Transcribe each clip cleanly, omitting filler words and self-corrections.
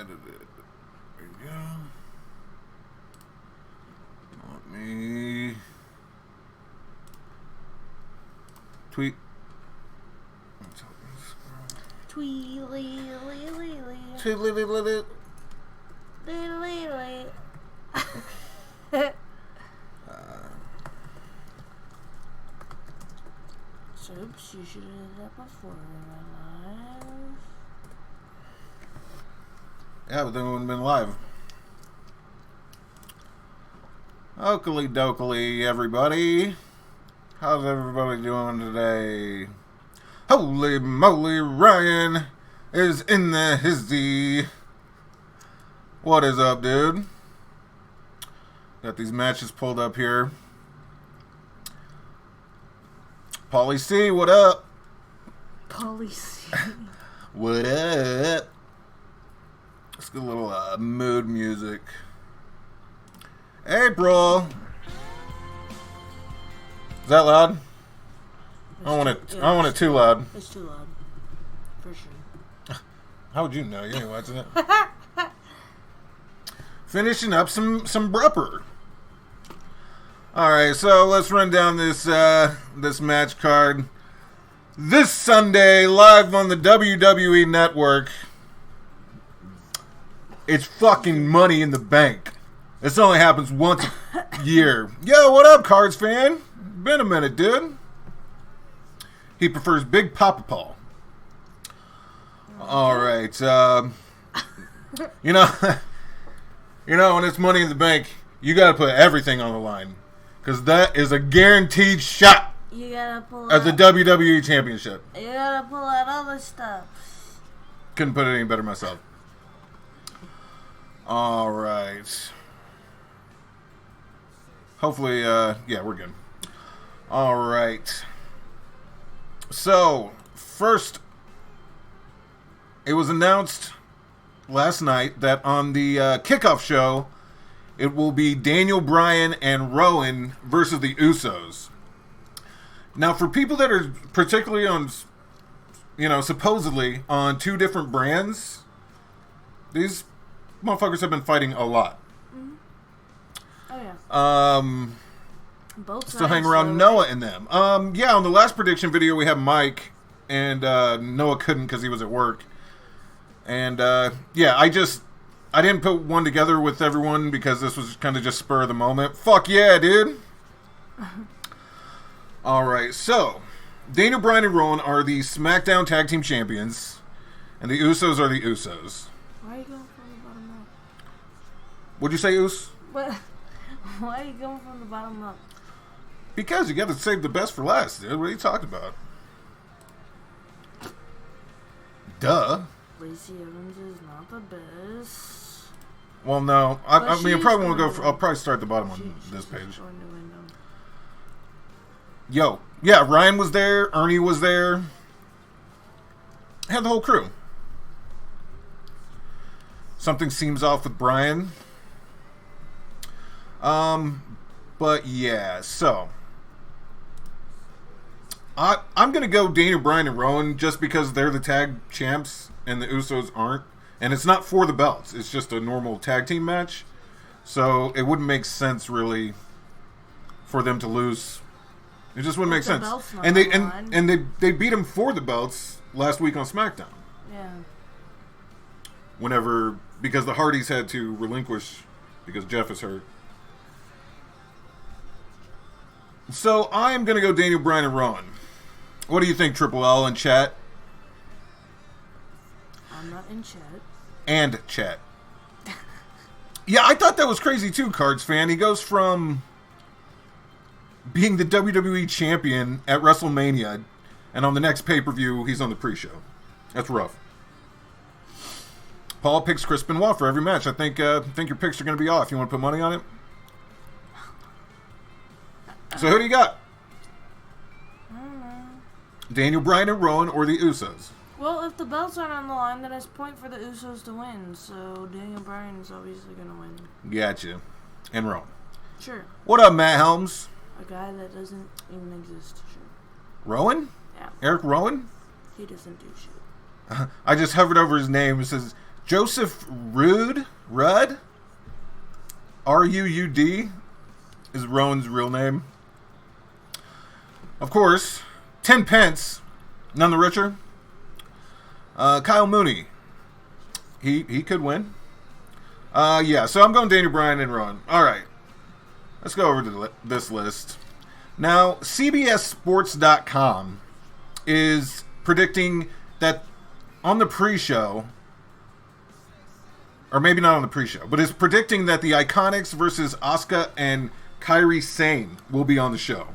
edit it. There we go. Let me tweet. Tweet. Oops, you should have did that before we went live. Yeah, but then we wouldn't have been live. Oakley dokley, everybody. How's everybody doing today? Holy moly, Ryan is in the hizzy. What is up, dude? Got these matches pulled up here. Pauly C, what up? Pauly C. What up? Let's get a little mood music. April. Is that loud? I don't want it too loud. It's too loud. For sure. How would you know? You ain't watching it. Finishing up some brupper. Alright, so let's run down this this match card. This Sunday, live on the WWE Network. It's fucking Money in the Bank. This only happens once a year. Yo, what up, Cards fan? Been a minute, dude. He prefers Big Papa Paul. Alright, you know, when it's Money in the Bank, you gotta put everything on the line. Because that is a guaranteed shot you gotta pull at the WWE Championship. You gotta pull out all this stuff. Couldn't put it any better myself. Alright. Hopefully, yeah, we're good. Alright. So, first, it was announced last night that on the kickoff show, it will be Daniel Bryan and Rowan versus the Usos. Now, for people that are particularly on, supposedly on two different brands, these motherfuckers have been fighting a lot. Mm-hmm. Oh, yeah. Both still hang around Noah and them. Yeah, on the last prediction video, we had Mike, and Noah couldn't because he was at work. And, yeah, I didn't put one together with everyone because this was kind of just spur of the moment. Fuck yeah, dude. Alright, so Daniel Bryan and Rowan are the SmackDown Tag Team Champions, and the Usos are the Usos. Why are you going from the bottom up? What'd you say, Us? What? Why are you going from the bottom up? Because you gotta save the best for last, dude. What are you talking about? Duh. Lacey Evans is not the best. Well, no. I mean, I probably won't go. I'll probably start the bottom on this page. Yo, yeah, Ryan was there. Ernie was there. Had the whole crew. Something seems off with Bryan. But yeah, so I'm gonna go Daniel Bryan and Rowan just because they're the tag champs and the Usos aren't. And it's not for the belts. It's just a normal tag team match. So it wouldn't make sense really for them to lose. It just wouldn't make sense. And they beat them for the belts last week on SmackDown. Yeah. Because the Hardys had to relinquish because Jeff is hurt. So I'm gonna go Daniel Bryan and Rowan. What do you think, Triple L in chat? I'm not in chat. And chat. Yeah, I thought that was crazy too, Cards fan. He goes from being the WWE champion at WrestleMania, and on the next pay-per-view, he's on the pre-show. That's rough. Paul picks Chris Benoit for every match. I think your picks are going to be off. You want to put money on it? So who do you got? I don't know. Daniel Bryan and Rowan or the Usos? Well, if the belts aren't on the line, then it's point for the Usos to win. So Daniel Bryan is obviously going to win. Gotcha. And Rowan. Sure. What up, Matt Helms? A guy that doesn't even exist. Sure. Rowan? Yeah. Eric Rowan? He doesn't do shit. I just hovered over his name. It says Joseph Rudd, R-U-U-D, is Rowan's real name. Of course, 10 pence, none the richer. Kyle Mooney, he could win. Yeah, so I'm going Daniel Bryan and Rowan. All right, let's go over to this list. Now, CBSSports.com is predicting that on the pre-show, or maybe not on the pre-show, but is predicting that the Iconics versus Asuka and Kairi Sane will be on the show.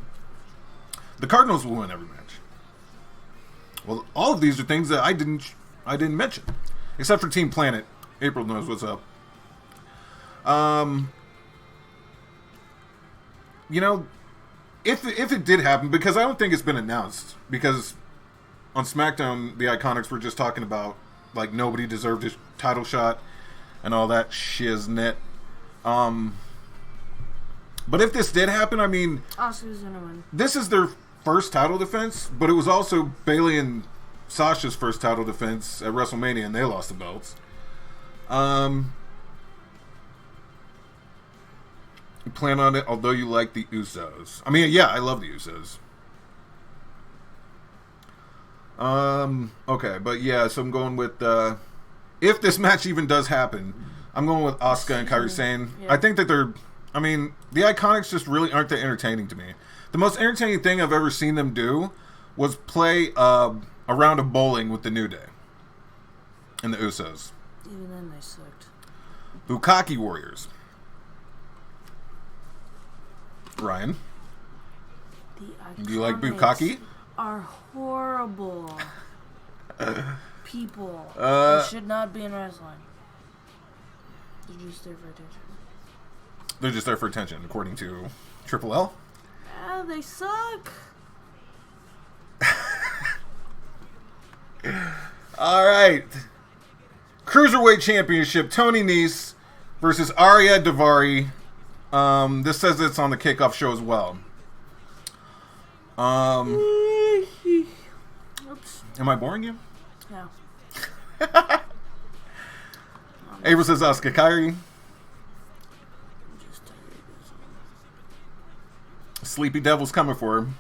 The Cardinals will win every match. Well, all of these are things that I didn't mention, except for Team Planet. April knows what's up. You know, if it did happen, because I don't think it's been announced, because on SmackDown the Iconics were just talking about like nobody deserved a title shot and all that shiznit. But if this did happen, I mean, Asuka's gonna win. This is their first title defense, but it was also Bayley and Sasha's first title defense at WrestleMania, and they lost the belts. You plan on it, although you like the Usos. I mean, yeah, I love the Usos. Okay, but yeah, so I'm going with, if this match even does happen, I'm going with Asuka and Kairi Sane. Yeah. I think that the Iconics just really aren't that entertaining to me. The most entertaining thing I've ever seen them do was play a round of bowling with the New Day and the Usos. Even then they sucked. Bukkake Warriors. Ryan, do you like Bukkake? Are horrible people. They should not be in wrestling. They're just there for attention. They're just there for attention, according to Triple L. Yeah, they suck. All right. Cruiserweight Championship, Tony Nese versus Ariya Daivari. This says it's on the kickoff show as well. Oops. Am I boring you? No. April says Asuka Kairi. Sleepy Devil's coming for him.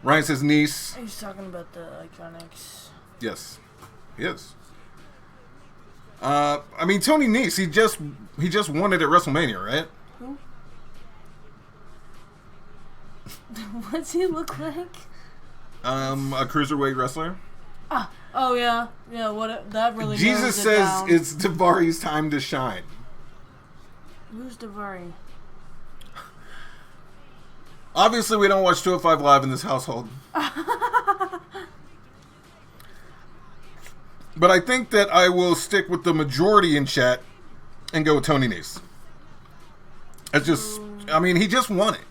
Ryan says Nese. He's talking about the Iconics. Yes, he is. I mean, Tony Nese, he just won it at WrestleMania, right? Who? What's he look like? A cruiserweight wrestler. Oh yeah. What that really? Jesus says it's Daivari's time to shine. Who's Daivari? Obviously, we don't watch 205 Live in this household. But I think that I will stick with the majority in chat and go with Tony Nese. It's just, I mean, he just won it.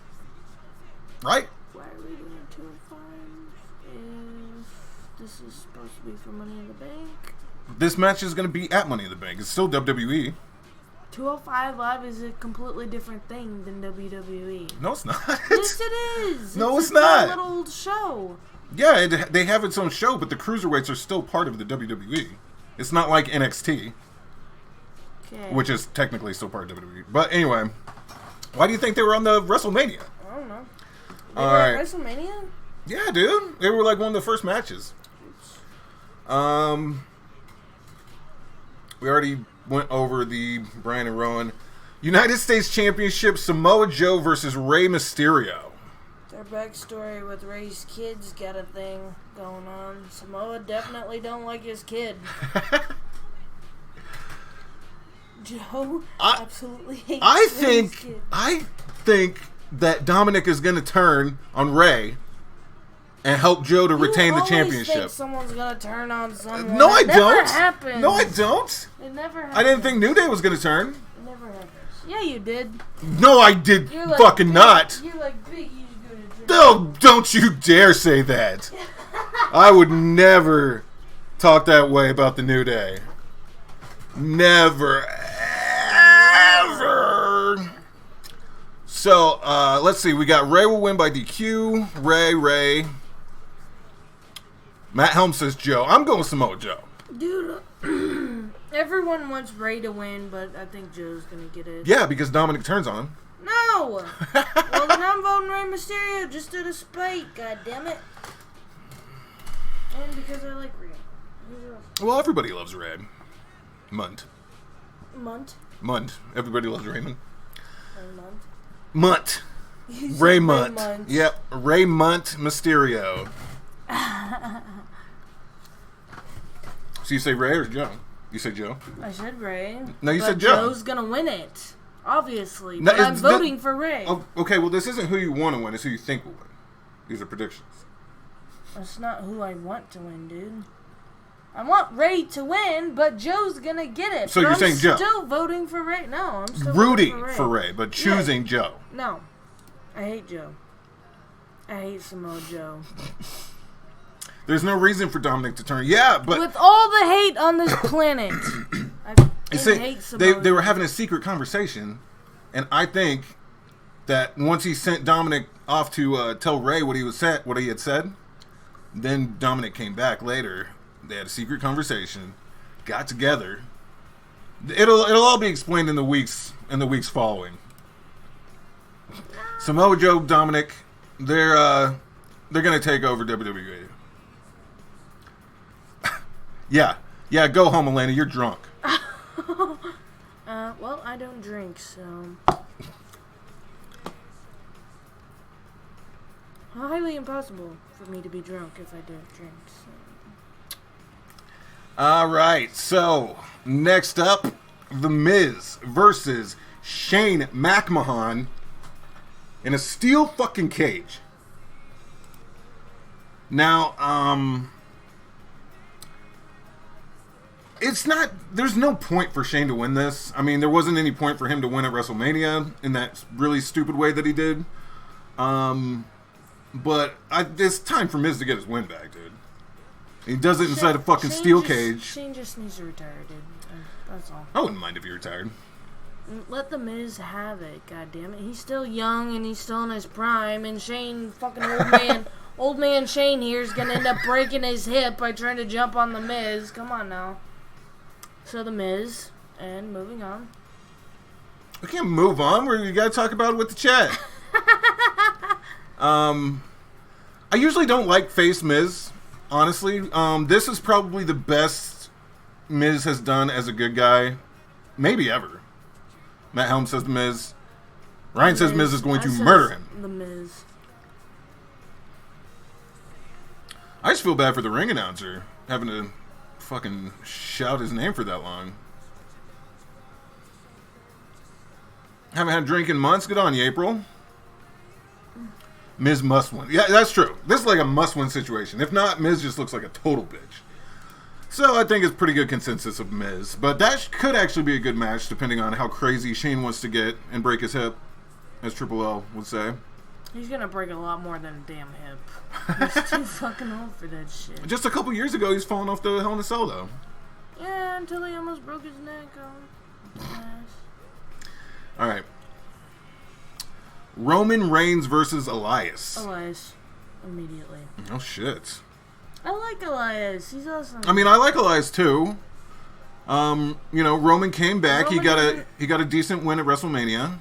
Right? Why are we doing 205 if this is supposed to be for Money in the Bank? This match is going to be at Money in the Bank. It's still WWE. 205 Live is a completely different thing than WWE. No, it's not. Yes, it is. No, it's not. It's a little show. Yeah, they have its own show, but the cruiserweights are still part of the WWE. It's not like NXT, which is technically still part of WWE. But anyway, why do you think they were on the WrestleMania? I don't know. They were at WrestleMania? Yeah, dude. They were like one of the first matches. We already went over the Bryan and Rowan. United States Championship, Samoa Joe versus Rey Mysterio. Their backstory with Rey's kids got a thing going on. Samoa definitely don't like his kid. Joe absolutely hates Rey's kid. I think that Dominic is going to turn on Rey and help Joe to retain the championship. Think someone's going to turn on someone. No, I don't. Never happens. No, I don't. It never happens. I didn't think New Day was going to turn. It never happens. Yeah, you did. No, I did fucking not. You're like big. No, don't you dare say that. I would never talk that way about the New Day. Never, ever. So, let's see. We got Rey will win by DQ. Rey. Matt Helm says Joe. I'm going Samoa Joe. Dude, everyone wants Ray to win, but I think Joe's gonna get it. Yeah, because Dominic turns on him. No! Well, then I'm voting Rey Mysterio just out of spite, goddammit. And because I like Rey. Well, everybody loves Red. Munt. Munt? Everybody loves Raymond. Munt? Ray Munt. Yep, Ray Munt Mysterio. So you say Ray or Joe? You say Joe? I said Ray. No, you said Joe. Joe's gonna win it. Obviously. But I'm voting for Ray. Oh, okay, well, this isn't who you want to win. It's who you think will win. These are predictions. That's not who I want to win, dude. I want Ray to win, but Joe's gonna get it. So you're saying Joe? I'm still voting for Ray. No, I'm still rooting voting for Ray, but choosing Joe. No. I hate Joe. I hate Samoa Joe. There's no reason for Dominic to turn. Yeah, but with all the hate on this planet, I hate Samoa they were having a secret conversation, and I think that once he sent Dominic off to tell Ray what he had said, then Dominic came back later. They had a secret conversation, got together. It'll all be explained in the weeks following. Samoa Joe, Dominic, they're gonna take over WWE. Yeah, go home, Elena. You're drunk. Well, I don't drink, so highly impossible for me to be drunk if I don't drink. So. All right, so next up, The Miz versus Shane McMahon in a steel fucking cage. Now, there's no point for Shane to win this. I mean, there wasn't any point for him to win at WrestleMania in that really stupid way that he did. But it's time for Miz to get his win back, dude. He does it inside a fucking steel cage. Shane just needs to retire, dude. That's all. I wouldn't mind if he retired. Let the Miz have it, goddammit. He's still young and he's still in his prime, and Shane, fucking old man Shane here is gonna end up breaking his hip by trying to jump on the Miz. Come on now. So the Miz, and moving on. We can't move on. We gotta talk about it with the chat. I usually don't like face Miz, honestly. This is probably the best Miz has done as a good guy, maybe ever. Matt Helm says the Miz. Ryan says Miz is going to murder him. The Miz. I just feel bad for the ring announcer having to fucking shout his name for that long. Haven't had a drink in months. Good on you, April. Miz must win. Yeah, that's true. This is like a must-win situation. If not, Miz just looks like a total bitch. So I think it's pretty good consensus of Miz. But that could actually be a good match, depending on how crazy Shane wants to get and break his hip, as Triple L would say. He's gonna break a lot more than a damn hip. He's too fucking old for that shit. Just a couple years ago, he's falling off the Hell in a Cell, though. Yeah, until he almost broke his neck. Yes. All right. Roman Reigns versus Elias. Elias. Immediately. Oh, shit. I like Elias. He's awesome. I mean, I like Elias, too. Roman came back. He got a decent win at WrestleMania.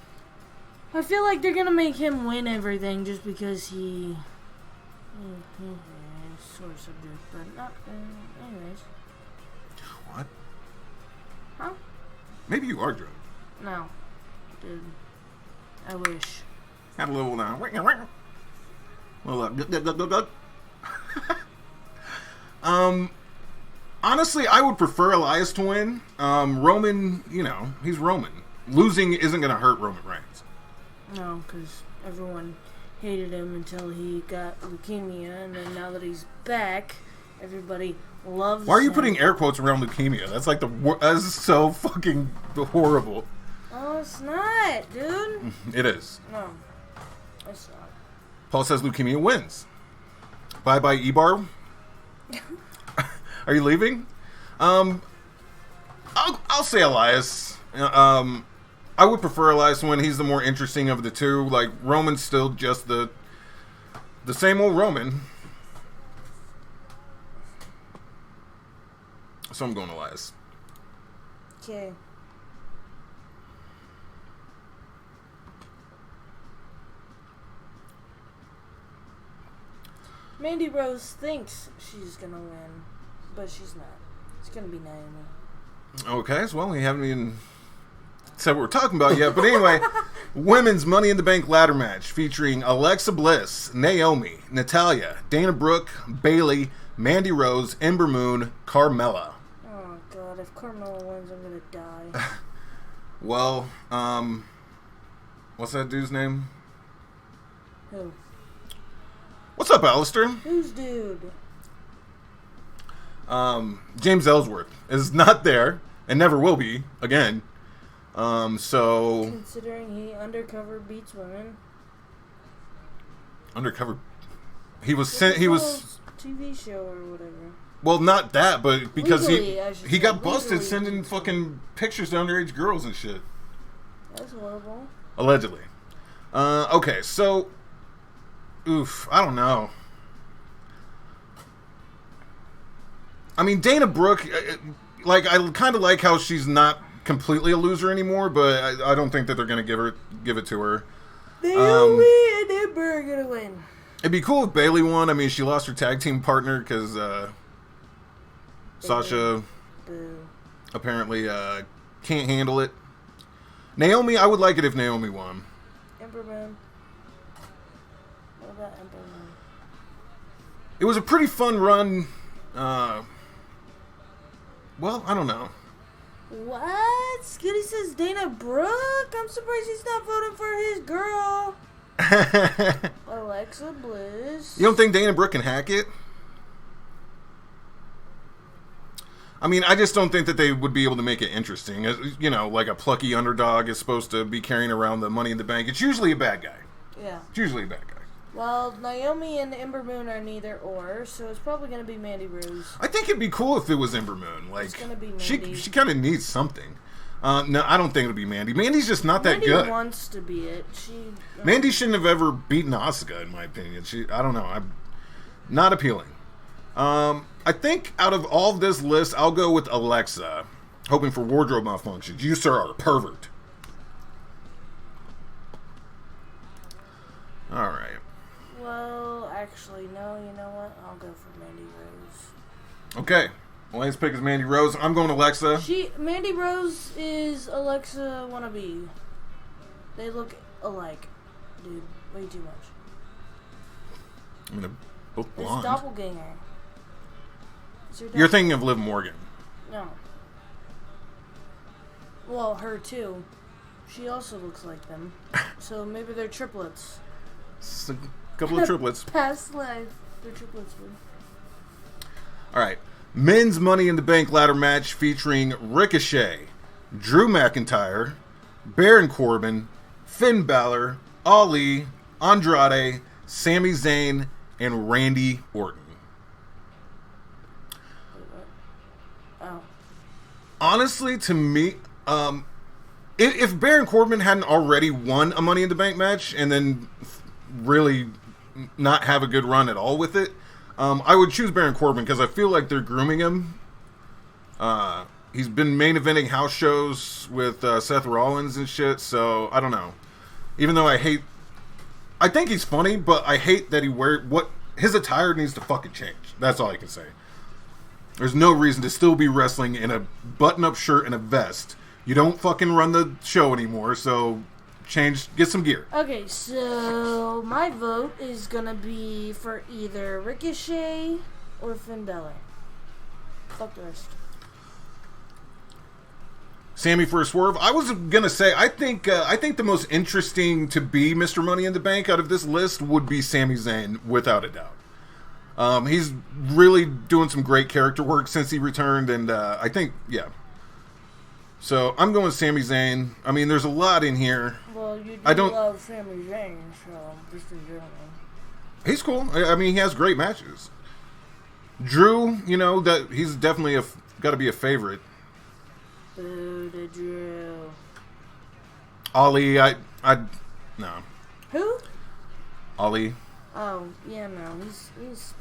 I feel like they're gonna make him win everything just because he... sort of subject, but not... anyways. What? Huh? Maybe you are drunk. No. Dude. I wish. Had a little now. Honestly, I would prefer Elias to win. Roman, he's Roman. Losing isn't going to hurt Roman Reigns. No, because everyone hated him until he got leukemia, and then now that he's back, everybody loves him. Why are you putting air quotes around leukemia? That's like that's so fucking horrible. Oh, it's not, dude. It is. No, it's not. Paul says leukemia wins. Bye-bye, EBar. Are you leaving? I'll say Elias. I would prefer Elias when he's the more interesting of the two. Like, Roman's still just the same old Roman. So I'm going Elias. Okay. Mandy Rose thinks she's gonna win, but she's not. It's gonna be Naomi. Okay, so well, we haven't even said what we're talking about yet. But anyway, women's Money in the Bank ladder match featuring Alexa Bliss, Naomi, Natalya, Dana Brooke, Bayley, Mandy Rose, Ember Moon, Carmella. Oh God! If Carmella wins, I'm gonna die. Well, what's that dude's name? Who? What's up, Alistair? Who's dude? James Ellsworth is not there and never will be again. So Considering he undercover beats women. Undercover. He was sent. He was TV show or whatever. Well, not that, but because Legally, he got busted legally. sending fucking pictures to underage girls and shit. That's horrible. Allegedly. Okay, so oof, I don't know. I mean, Dana Brooke, like, I kind of like how she's not completely a loser anymore, but I don't think that they're gonna give it to her. Naomi and Ember are gonna win. It'd be cool if Bayley won. I mean, she lost her tag team partner because Sasha apparently can't handle it. Naomi, I would like it if Naomi won. Ember Moon. What about Ember Moon? It was a pretty fun run. Well, I don't know. What? Skitty says Dana Brooke? I'm surprised he's not voting for his girl. Alexa Bliss. You don't think Dana Brooke can hack it? I mean, I just don't think that they would be able to make it interesting. You know, like a plucky underdog is supposed to be carrying around the Money in the Bank. It's usually a bad guy. Yeah. It's usually a bad guy. Well, Naomi and Ember Moon are neither or, so it's probably going to be Mandy Rose. I think it'd be cool if it was Ember Moon. Like, It's going to be Mandy. she kind of needs something. No, I don't think it'll be Mandy. Mandy's just not that good. Mandy wants to be it. Mandy shouldn't have ever beaten Asuka, in my opinion. I don't know. I'm not appealing. I think out of all this list, I'll go with Alexa, hoping for wardrobe malfunctions. You, sir, are a pervert. All right. Well, actually, no. You know what? I'll go for Mandy Rose. Okay. Elaine's pick is Mandy Rose. I'm going Alexa. Mandy Rose is Alexa wannabe. They look alike, dude. Way too much. I mean, they're both It's blonde. doppelganger. You're thinking of Liv Morgan. No. Well, her too. She also looks like them. So maybe they're triplets. It's a couple of triplets. Past life. They're triplets, dude. All right. Men's Money in the Bank ladder match featuring Ricochet, Drew McIntyre, Baron Corbin, Finn Balor, Ali, Andrade, Sami Zayn, and Randy Orton. Oh. Honestly, to me, if Baron Corbin hadn't already won a Money in the Bank match and then really not have a good run at all with it, I would choose Baron Corbin because I feel like they're grooming him. He's been main eventing house shows with Seth Rollins and shit, so I don't know. Even though I think he's funny, but I hate that his attire needs to fucking change. That's all I can say. There's no reason to still be wrestling in a button-up shirt and a vest. You don't fucking run the show anymore, so get some gear. Okay, so my vote is gonna be for either Ricochet or Finn Balor. Fuck the rest. Sammy for a swerve. I was gonna say I think the most interesting to be Mr. Money in the Bank out of this list would be Sami Zayn, without a doubt. He's really doing some great character work since he returned, and I think, yeah. So I'm going Sami Zayn. I mean, there's a lot in here. Well, you love Sami Zayn, so just in general. He's cool. I mean, he has great matches. Drew, that he's definitely got to be a favorite. Boo to Drew. Ali, no. Who? Ali. Oh, yeah, no, he's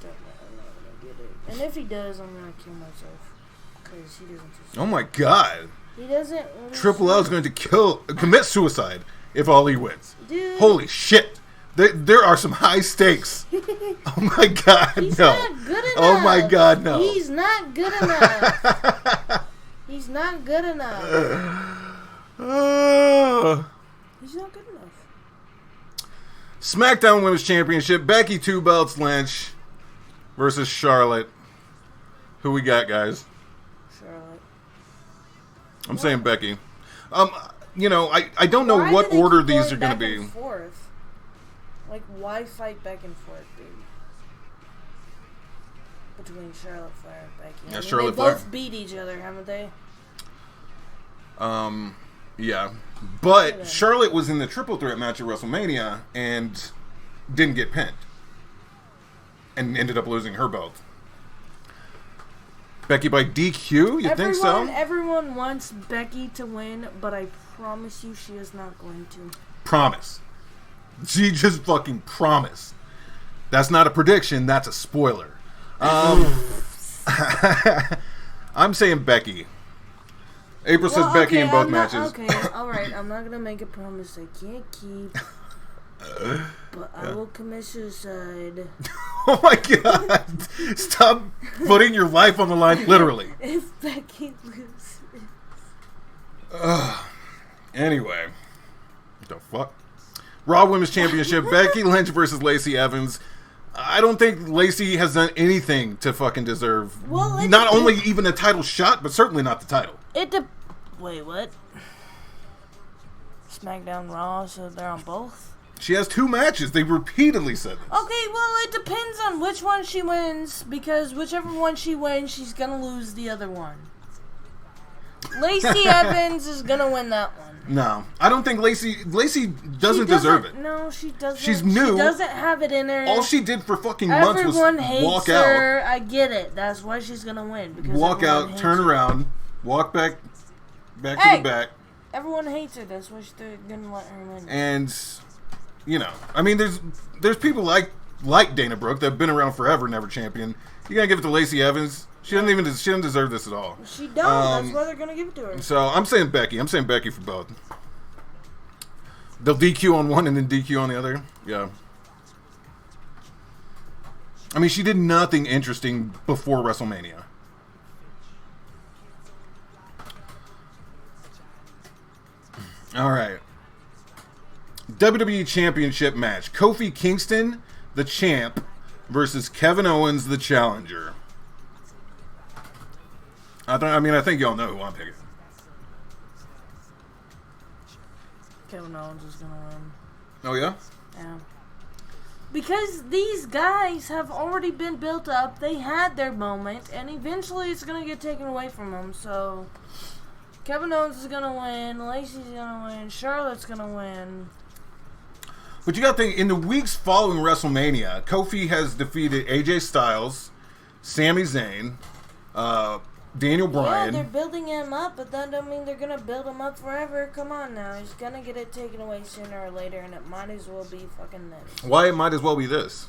not gonna get it. And if he does, I'm gonna kill myself. because he doesn't deserve Oh my god. He doesn't. Triple L is going to commit suicide if Ali wins. Dude. Holy shit. There are some high stakes. Oh my god, He's no. not good enough. Oh my god, no. He's not good enough. He's not good enough. He's not good enough. SmackDown Women's Championship, Becky Two-Belts Lynch versus Charlotte. Who we got, guys? Charlotte. I'm saying Becky. You know, I don't know Why what do they order keep these going are going to back be. and forth? Like, why fight back and forth, dude? Between Charlotte Flair and Becky. Yeah, Charlotte they Flair. both beat each other, haven't they? Yeah. But Charlotte was in the triple threat match at WrestleMania and didn't get pinned. And ended up losing her belt. Becky by DQ? You think so? Everyone wants Becky to win, but I promise you she is not going to. Promise. She just fucking promised. That's not a prediction, that's a spoiler. I'm saying Becky. April says Becky in both matches. Okay, alright, I'm not gonna make a promise I can't keep. But I will commit suicide. Oh my god. Stop putting your life on the line, literally. If Becky loses. Anyway. What the fuck? Raw Women's Championship, Becky Lynch versus Lacey Evans. I don't think Lacey has done anything to fucking deserve not only even a title shot, but certainly not the title. Wait, what? SmackDown Raw, so they're on both? She has 2 matches. They repeatedly said this. Okay, well, it depends on which one she wins, because whichever one she wins, she's gonna lose the other one. Lacey Evans is gonna win that one. No, I don't think Lacey doesn't deserve it. No, she doesn't. She's new. She doesn't have it in her. All she did for fucking months was walk her. out. I get it. That's why she's gonna win. Because walk out, turn around, walk back to the back. Everyone hates her. That's why they're gonna let her win. And you know, I mean, there's people like Dana Brooke that have been around forever, never champion. You gotta give it to Lacey Evans. She doesn't deserve this at all. She don't. That's why they're gonna give it to her. So I'm saying Becky. I'm saying Becky for both. They'll DQ on one and then DQ on the other. Yeah. I mean, she did nothing interesting before WrestleMania. All right. WWE Championship match. Kofi Kingston, the champ, versus Kevin Owens, the challenger. I think y'all know who I'm picking. Kevin Owens is gonna win. Oh, yeah? Yeah. Because these guys have already been built up. They had their moment, and eventually it's gonna get taken away from them. So Kevin Owens is gonna win. Lacey's gonna win. Charlotte's gonna win. But you gotta think, in the weeks following WrestleMania, Kofi has defeated AJ Styles, Sami Zayn, Daniel Bryan. Yeah, they're building him up, but that don't mean they're gonna build him up forever. Come on now, he's gonna get it taken away sooner or later, and it might as well be fucking this. Why it might as well be this?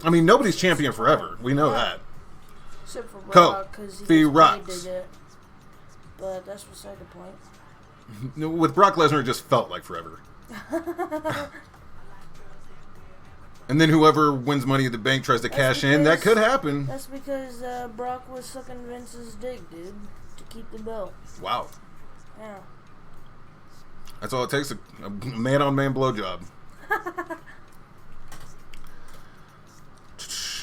I mean, nobody's champion forever. We know that. Except for Brock, because he did it. But that's beside the point. With Brock Lesnar, it just felt like forever. And then whoever wins Money in the Bank tries to cash in. That could happen. That's because Brock was sucking Vince's dick, dude, to keep the belt. Wow. Yeah. That's all it takes, a man-on-man blowjob.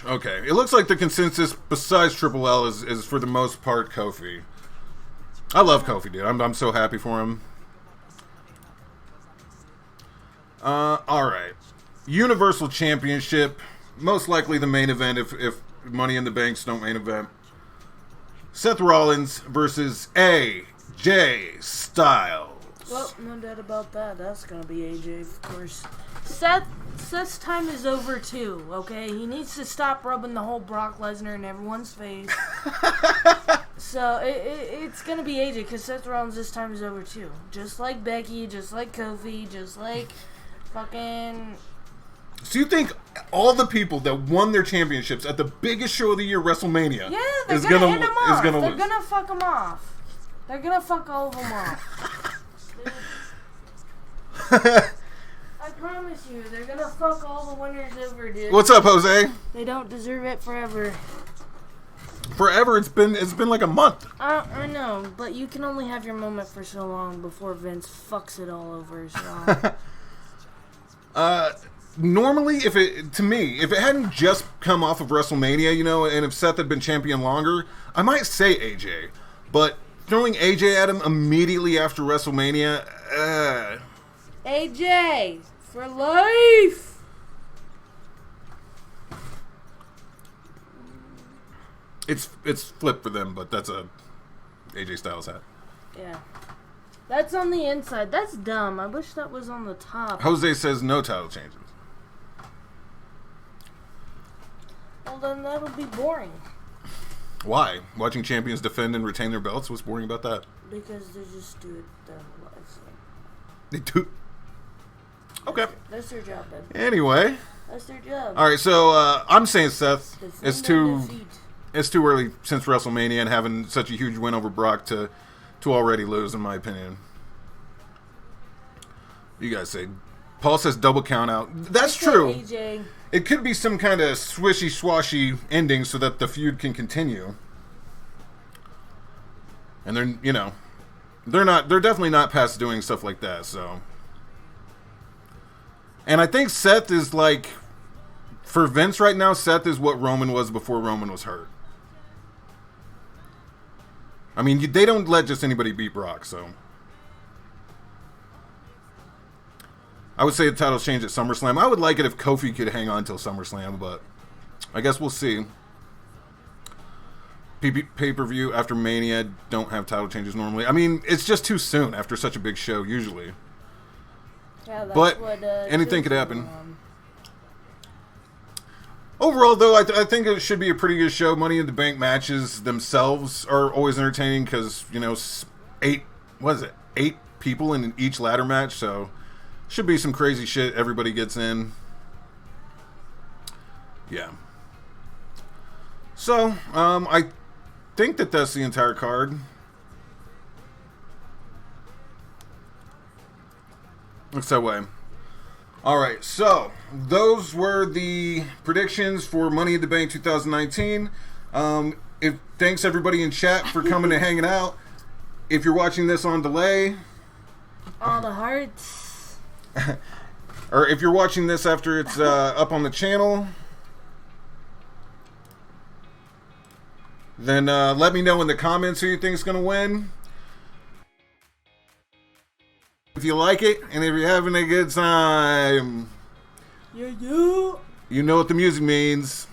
Okay. It looks like the consensus, besides Triple L, is for the most part Kofi. I love Kofi, dude. I'm so happy for him. Alright. Universal Championship. Most likely the main event if Money in the Bank's don't main event. Seth Rollins versus AJ Styles. Well, no doubt about that. That's going to be AJ, of course. Seth's time is over, too, okay? He needs to stop rubbing the whole Brock Lesnar in everyone's face. So, it's going to be AJ, because Seth Rollins' time is over, too. Just like Becky, just like Kofi, just like fucking So you think all the people that won their championships at the biggest show of the year, WrestleMania, they're is gonna gonna end them off. They're lose? gonna fuck them off. They're gonna fuck all of them off. I promise you, they're gonna fuck all the winners over, dude. What's up, Jose? They don't deserve it forever. Forever? It's been like a month. I know, but you can only have your moment for so long before Vince fucks it all over. So. Normally, if it hadn't just come off of WrestleMania, you know, and if Seth had been champion longer, I might say AJ. But throwing AJ at him immediately after WrestleMania, AJ for life. It's flipped for them, but that's a AJ Styles hat. Yeah. That's on the inside. That's dumb. I wish that was on the top. Jose says no title changes. Well, then that'll be boring. Why? Watching champions defend and retain their belts? What's boring about that? Because they just do it their lives. They do. Okay. That's their job, then. Anyway. That's their job. All right, so I'm saying Seth. It's too early since WrestleMania and having such a huge win over Brock to already lose, in my opinion. You guys say. Paul says double count out. That's true. AJ. It could be some kind of swishy-swashy ending so that the feud can continue. And they're definitely not past doing stuff like that, so. And I think Seth is like, for Vince right now, Seth is what Roman was before Roman was hurt. I mean, they don't let just anybody beat Brock, so. I would say the title's changed at SummerSlam. I would like it if Kofi could hang on till SummerSlam, but I guess we'll see. Pay-per-view after Mania don't have title changes normally. I mean, it's just too soon after such a big show, usually. Yeah, that's but what, anything could happen. Overall, though, I think it should be a pretty good show. Money in the Bank matches themselves are always entertaining because, you know, 8 people in each ladder match, so should be some crazy shit everybody gets in. Yeah. So, I think that's the entire card. Looks that way. Alright, so those were the predictions for Money in the Bank 2019. Thanks everybody in chat for coming and hanging out. If you're watching this on delay, all the hearts. Or if you're watching this after it's up on the channel, then let me know in the comments who you think is going to win. If you like it, and if you're having a good time, you know what the music means.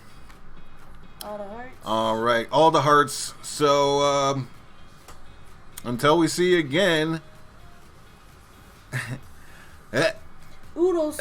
All the hearts. All right, all the hearts. So, until we see you again. Oodles.